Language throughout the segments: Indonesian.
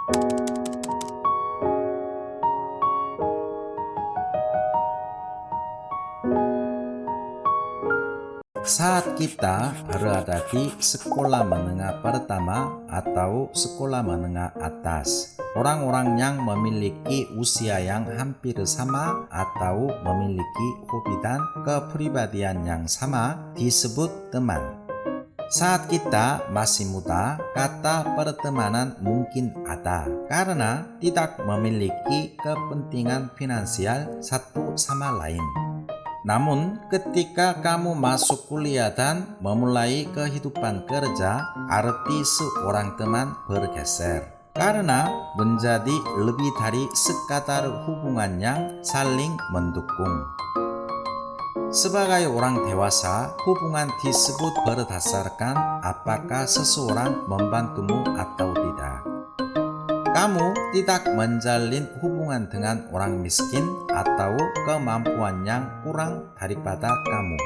Saat kita berada di sekolah menengah pertama atau sekolah menengah atas, orang-orang yang memiliki usia yang hampir sama atau memiliki hobi dan kepribadian yang sama disebut teman. Saat kita masih muda, kata pertemanan mungkin ada karena tidak memiliki kepentingan finansial satu sama lain. Namun, ketika kamu masuk kuliah dan memulai kehidupan kerja, arti seorang teman bergeser. Karena menjadi lebih dari sekadar hubungan yang saling mendukung. Sebagai orang dewasa, hubungan disebut berdasarkan apakah seseorang membantumu atau tidak. Kamu tidak menjalin hubungan dengan orang miskin atau kemampuan yang kurang daripada kamu.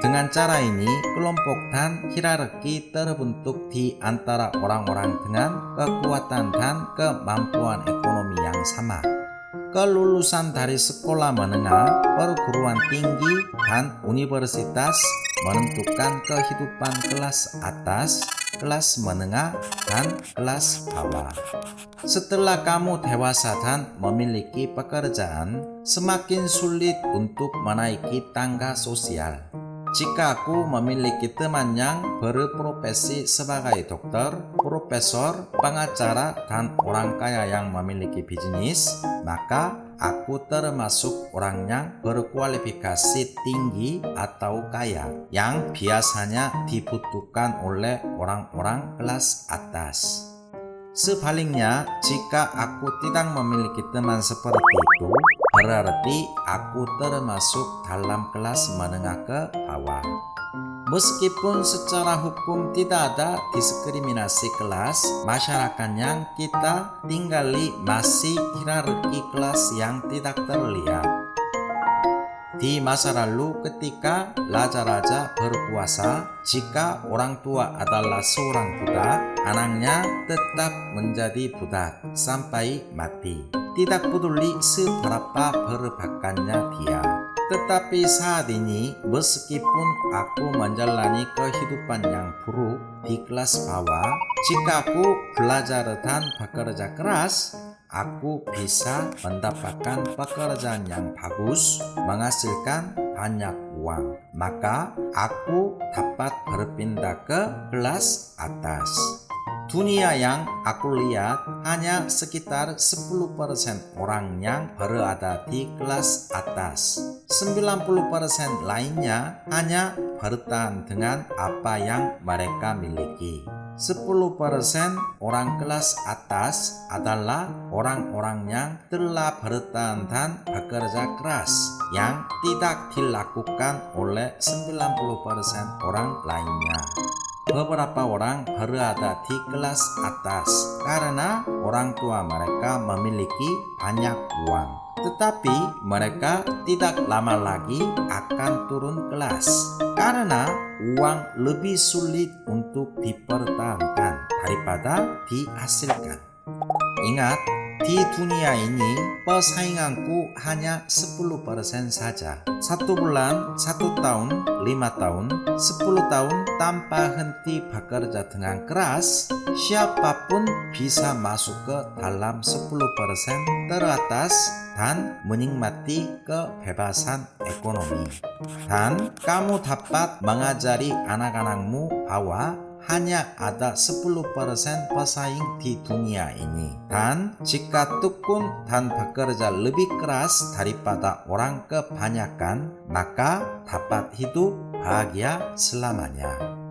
Dengan cara ini, kelompok dan hierarki terbentuk di antara orang-orang dengan kekuatan dan kemampuan ekonomi yang sama. Kelulusan dari sekolah menengah, perguruan tinggi, dan universitas menentukan kehidupan kelas atas, kelas menengah, dan kelas bawah. Setelah kamu dewasa dan memiliki pekerjaan, semakin sulit untuk menaiki tangga sosial. Jika aku memiliki teman yang berprofesi sebagai dokter, profesor, pengacara, dan orang kaya yang memiliki bisnis, maka aku termasuk orang yang berkualifikasi tinggi atau kaya, yang biasanya dibutuhkan oleh orang-orang kelas atas. Sebaliknya, jika aku tidak memiliki teman seperti itu, berarti aku termasuk dalam kelas menengah ke bawah. Meskipun secara hukum tidak ada diskriminasi kelas, masyarakat yang kita tinggali masih hierarki kelas yang tidak terlihat. Di masa lalu ketika raja-raja berkuasa, jika orang tua adalah seorang budak, anaknya tetap menjadi budak sampai mati. Tidak peduli seberapa berbakatnya dia. Tetapi saat ini, meskipun aku menjalani kehidupan yang buruk di kelas bawah, jika aku belajar dan bekerja keras, aku bisa mendapatkan pekerjaan yang bagus, menghasilkan banyak uang. Maka aku dapat berpindah ke kelas atas. Dunia yang aku lihat hanya sekitar 10% orang yang berada di kelas atas. 90% lainnya hanya bertahan dengan apa yang mereka miliki. 10% orang kelas atas adalah orang-orang yang telah bertahan dan bekerja keras yang tidak dilakukan oleh 90% orang lainnya. Beberapa orang berada di kelas atas karena orang tua mereka memiliki banyak uang. Tetapi mereka tidak lama lagi akan turun kelas karena uang lebih sulit untuk dipertahankan daripada dihasilkan. Ingat, di dunia ini persainganku hanya 10% saja. 1 bulan, 1 tahun, 5 tahun, 10 tahun tanpa henti bekerja dengan keras, siapapun bisa masuk ke dalam 10% teratas dan menikmati kebebasan ekonomi. Dan kamu dapat mengajari anak-anakmu bahwa hanya ada 10% pesaing di dunia ini. Dan jika tekun dan bekerja lebih keras daripada orang kebanyakan, maka dapat hidup bahagia selamanya.